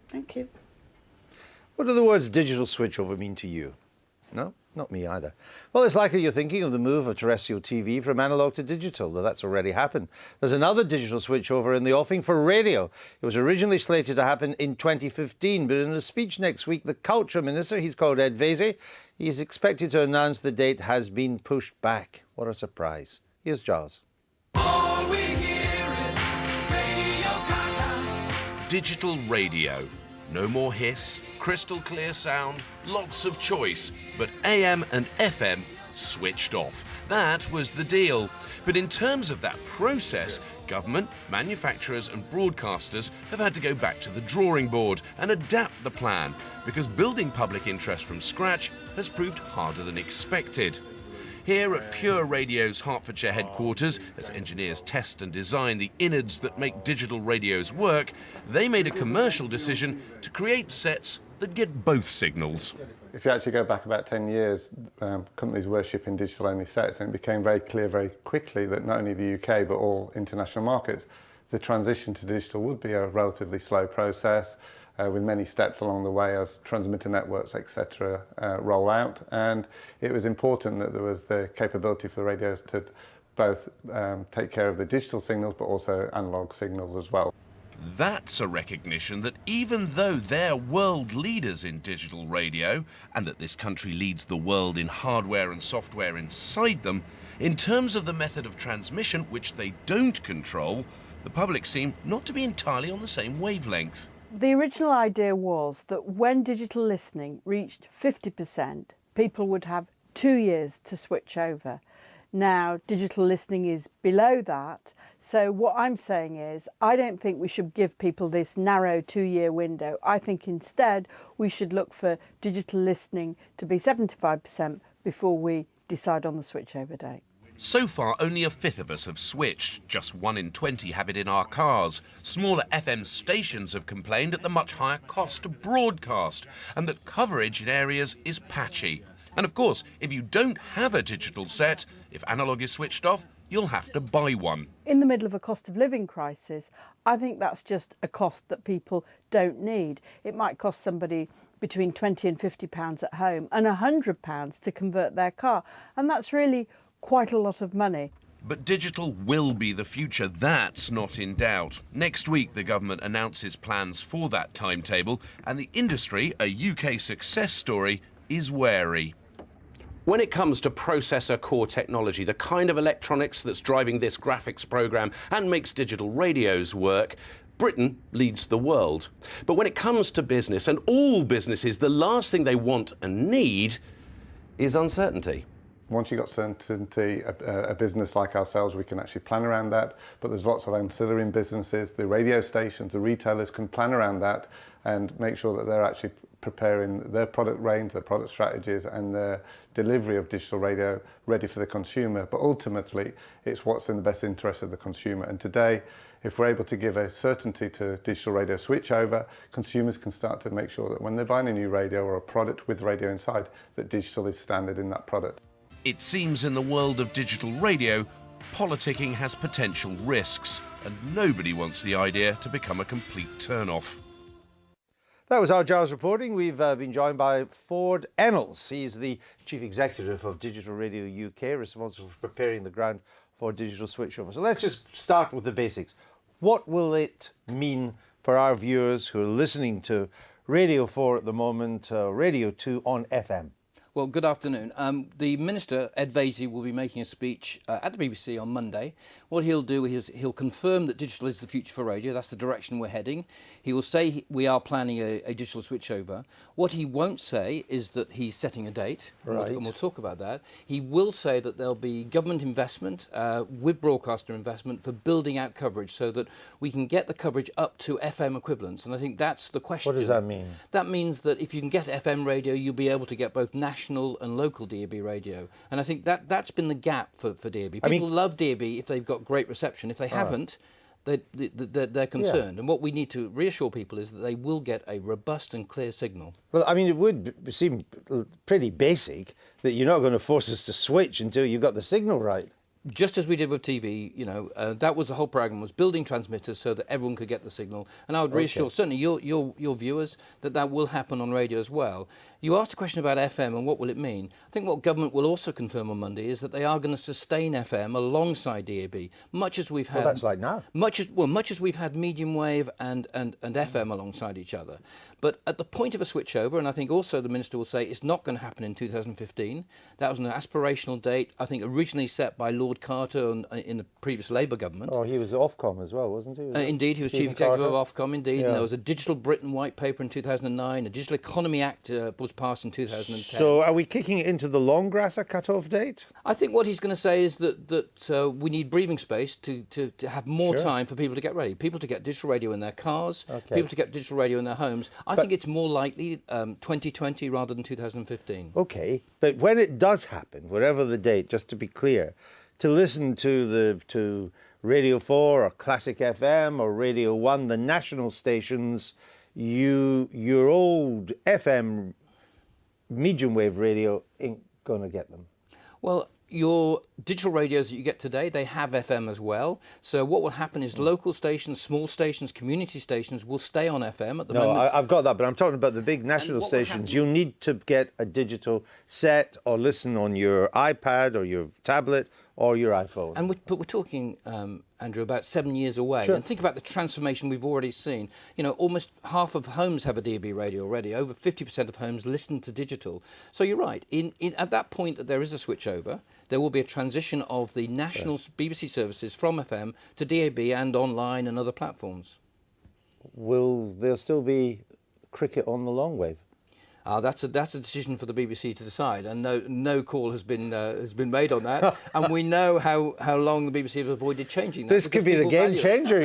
Thank you. What do the words digital switchover mean to you? No, not me either. Well, it's likely you're thinking of the move of terrestrial TV from analogue to digital, though that's already happened. There's another digital switchover in the offing for radio. It was originally slated to happen in 2015, but in a speech next week, the Culture Minister, he's called Ed Vaizey, he's expected to announce the date has been pushed back. What a surprise. Here's Giles. All we hear is Radio Gaga. Digital radio. No more hiss, crystal clear sound, lots of choice, but AM and FM switched off. That was the deal. But in terms of that process, government, manufacturers and broadcasters have had to go back to the drawing board and adapt the plan, because building public interest from scratch has proved harder than expected. Here at Pure Radio's Hertfordshire headquarters, as engineers test and design the innards that make digital radios work, they made a commercial decision to create sets that get both signals. If you actually go back about 10 years, companies were shipping digital-only sets, and it became very clear very quickly that not only the UK but all international markets, the transition to digital would be a relatively slow process, with many steps along the way as transmitter networks, etc., roll out. And it was important that there was the capability for the radios to both take care of the digital signals but also analog signals as well. That's a recognition that even though they're world leaders in digital radio, and that this country leads the world in hardware and software inside them, in terms of the method of transmission, which they don't control, the public seem not to be entirely on the same wavelength. The original idea was that when digital listening reached 50%, people would have 2 years to switch over. Now, digital listening is below that. So what I'm saying is, I don't think we should give people this narrow 2-year window. I think instead we should look for digital listening to be 75% before we decide on the switchover date. So far, only a fifth of us have switched. Just 1 in 20 have it in our cars. Smaller FM stations have complained at the much higher cost to broadcast, and that coverage in areas is patchy. And of course, if you don't have a digital set, if analogue is switched off, you'll have to buy one. In the middle of a cost of living crisis, I think that's just a cost that people don't need. It might cost somebody between £20 and £50 at home and £100 to convert their car. And that's really quite a lot of money. But digital will be the future, that's not in doubt. Next week, the government announces plans for that timetable, and the industry, a UK success story, is wary. When it comes to processor core technology, the kind of electronics that's driving this graphics program and makes digital radios work, Britain leads the world. But when it comes to business, and all businesses, the last thing they want and need is uncertainty. Once you've got certainty, a business like ourselves, we can actually plan around that, but there's lots of ancillary businesses. The radio stations, the retailers can plan around that and make sure that they're actually preparing their product range, their product strategies and their delivery of digital radio ready for the consumer. But ultimately, it's what's in the best interest of the consumer. And today, if we're able to give a certainty to digital radio switchover, consumers can start to make sure that when they're buying a new radio or a product with radio inside, that digital is standard in that product. It seems in the world of digital radio, politicking has potential risks, and nobody wants the idea to become a complete turn-off. That was our Giles reporting. We've been joined by Ford Ennals. He's the Chief Executive of Digital Radio UK, responsible for preparing the ground for digital switchover. So let's just start with the basics. What will it mean for our viewers who are listening to Radio 4 at the moment, Radio 2 on FM? Well, good afternoon. The Minister, Ed Vaizey, will be making a speech at the BBC on Monday. What he'll do is he'll confirm that digital is the future for radio. That's the direction we're heading. He will say we are planning a digital switchover. What he won't say is that he's setting a date, right. And we'll talk about that. He will say that there'll be government investment with broadcaster investment for building out coverage so that we can get the coverage up to FM equivalents. And I think that's the question. What does that mean? That means that if you can get FM radio, you'll be able to get both national and local DAB radio. And I think that's been the gap for DAB. People love DAB if they've got great reception. If they haven't, they're concerned. Yeah. And what we need to reassure people is that they will get a robust and clear signal. Well, I mean, it would seem pretty basic that you're not going to force us to switch until you've got the signal right. just as we did with TV, that was the whole program, was building transmitters so that everyone could get the signal. And I would reassure certainly your viewers that will happen on radio as well. You asked a question about FM and what will it mean. I think what government will also confirm on Monday is that they are going to sustain FM alongside DAB, much as we've had. Well, that's like now. Much as we've had medium wave and FM alongside each other. But at the point of a switchover, and I think also the Minister will say it's not going to happen in 2015. That was an aspirational date, I think originally set by Lord Carter in the previous Labour government. Oh, he was Ofcom as well, wasn't he? Indeed, he was Chief Executive of Ofcom, indeed. Yeah. And there was a Digital Britain White Paper in 2009. A Digital Economy Act was passed in 2010. So are we kicking it into the long grass, a cut-off date? I think what he's going to say is that we need breathing space to have more time for people to get ready. People to get digital radio in their cars, people to get digital radio in their homes. I think it's more likely 2020 rather than 2015. Okay, but when it does happen, whatever the date, just to be clear, to listen to Radio 4 or Classic FM or Radio 1, the national stations, your old FM medium wave radio ain't going to get them. Well, your digital radios that you get today, they have FM as well. So what will happen is local stations, small stations, community stations will stay on FM at the moment. No, I've got that, but I'm talking about the big national stations. You need to get a digital set or listen on your iPad or your tablet or your iPhone. But we're talking, Andrew, about 7 years away. Sure. And think about the transformation we've already seen. Almost half of homes have a DAB radio already. Over 50% of homes listen to digital. So you're right. At that point that there is a switchover, there will be a transition of the national BBC services from FM to DAB and online and other platforms. Will there still be cricket on the long wave? That's a decision for the BBC to decide, and no call has been made on that. And we know how long the BBC have avoided changing that. This could be the game changer,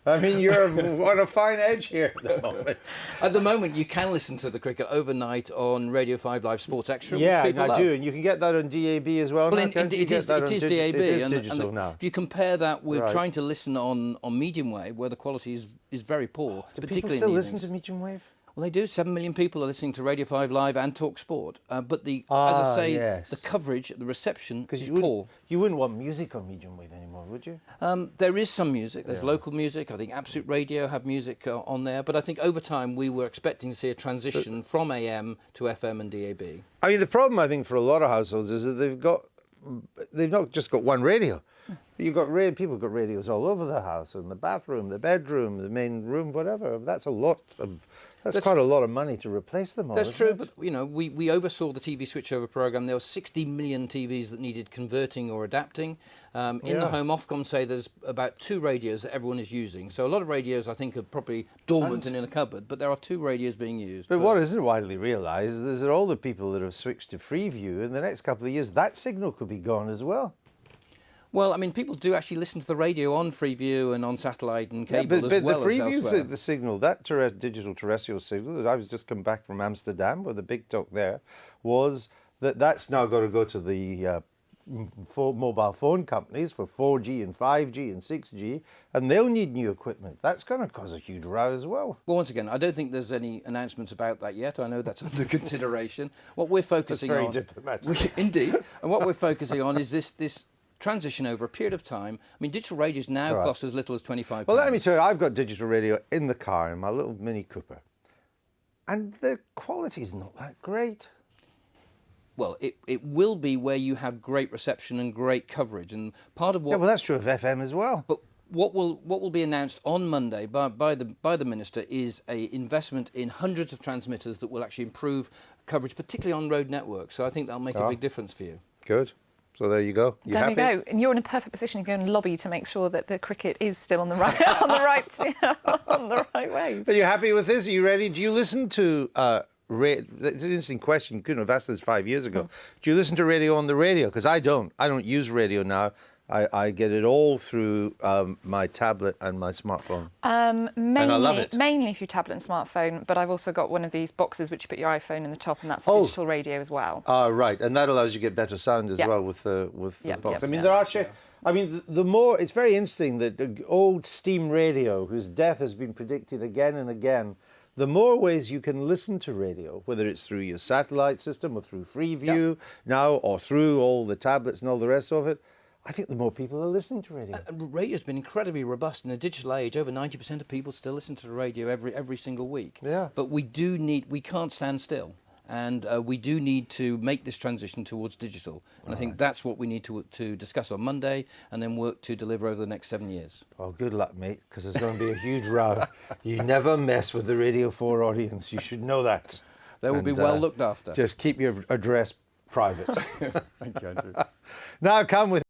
I mean, you're on a fine edge here at the moment. At the moment, you can listen to the cricket overnight on Radio 5 Live Sports Extra. Yeah, which people I do, and you can get that on DAB as well. Well, now, it is DAB. It is digital and now. if you compare that with Right. trying to listen on medium wave, where the quality is very poor, Do particularly people still in the listen evenings. to medium wave? Well, they do. 7 million people are listening to Radio 5 Live and Talk Sport. But as I say, yes. the coverage, the reception is you poor. You wouldn't want music on medium wave anymore, would you? There is some music. There's local music. I think Absolute Radio have music on there. But I think over time we were expecting to see a transition from AM to FM and DAB. I mean, the problem I think for a lot of households is that they've not just got one radio. You've got people have got radios all over the house, in the bathroom, the bedroom, the main room, whatever. That's quite a lot of money to replace them all. That's isn't true, it? but we oversaw the TV switchover program. There were 60 million TVs that needed converting or adapting. In the home, Ofcom say there's about 2 radios that everyone is using. So a lot of radios, I think, are probably dormant and in a cupboard. But there are 2 radios being used. But what isn't widely realised is that all the people that have switched to Freeview in the next couple of years, that signal could be gone as well. Well, I mean, people do actually listen to the radio on Freeview and on satellite and cable but as well the as Freeview elsewhere. the signal, that digital terrestrial signal, that I was just come back from Amsterdam, where the big talk there was that's now got to go to the mobile phone companies for 4G and 5G and 6G, and they'll need new equipment. That's going to cause a huge row as well. Well, once again, I don't think there's any announcements about that yet. I know that's under consideration. What we're focusing That's very on, diplomatic. indeed, and what we're focusing on is this transition over a period of time. I mean, digital radios now cost as little as £25. Well, let me tell you, I've got digital radio in the car, in my little Mini Cooper, and the quality's not that great. Well, it will be where you have great reception and great coverage, and part of what. Yeah, well, that's true of FM as well. But what will be announced on Monday by the minister is a investment in hundreds of transmitters that will actually improve coverage, particularly on road networks. So I think that'll make a big difference for you. Good. So there you go. You there happy? you go. And you're in a perfect position to go and lobby to make sure that the cricket is still on the right on the right way. Are you happy with this? Are you ready? Do you listen to it's an interesting question. You couldn't have asked this 5 years ago. Do you listen to radio on the radio? Because I don't. I don't use radio now. I get it all through my tablet and my smartphone. Mainly, and I love it. Mainly through tablet and smartphone, but I've also got one of these boxes which you put your iPhone in the top, and that's a digital radio as well. Right, and that allows you to get better sound as well with the box. I mean, there are. I mean, the more it's very interesting that the old steam radio, whose death has been predicted again and again. The more ways you can listen to radio, whether it's through your satellite system or through Freeview now, or through all the tablets and all the rest of it. I think the more people are listening to radio. And radio's been incredibly robust in a digital age. Over 90% of people still listen to the radio every single week. Yeah. But we can't stand still. And we do need to make this transition towards digital. And I think that's what we need to discuss on Monday and then work to deliver over the next 7 years. Well, good luck, mate, because there's going to be a huge row. You never mess with the Radio 4 audience. You should know that. They will be well looked after. Just keep your address private. Thank you, Andrew. Now come with